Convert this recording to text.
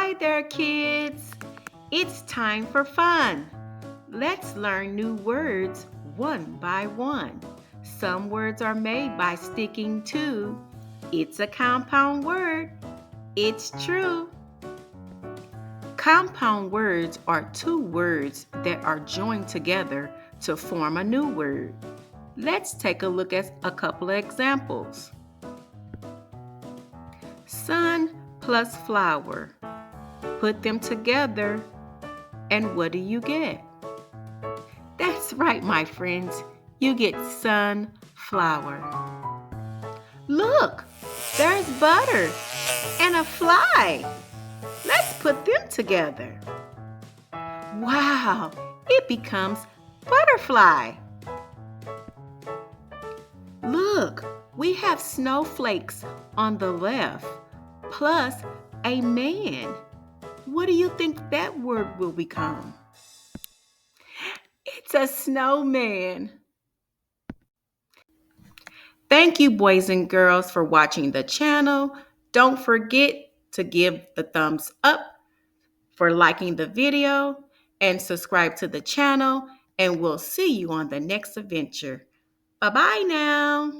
Hi there, kids. It's time for fun. Let's learn new words one by one. Some words are made by sticking to. It's a compound word. It's true. Compound words are two words that are joined together to form a new word. Let's take a look at a couple of examples. Sun plus flower. Put them together, and what do you get? That's right, my friends. You get sunflower. Look, there's butter and a fly. Let's put them together. Wow, it becomes butterfly. Look, we have snowflakes on the left, plus a man. What do you think that word will become? It's a snowman. Thank you, boys and girls, for watching the channel. Don't forget to give the thumbs up for liking the video and subscribe to the channel. And we'll see you on the next adventure. Bye-bye now.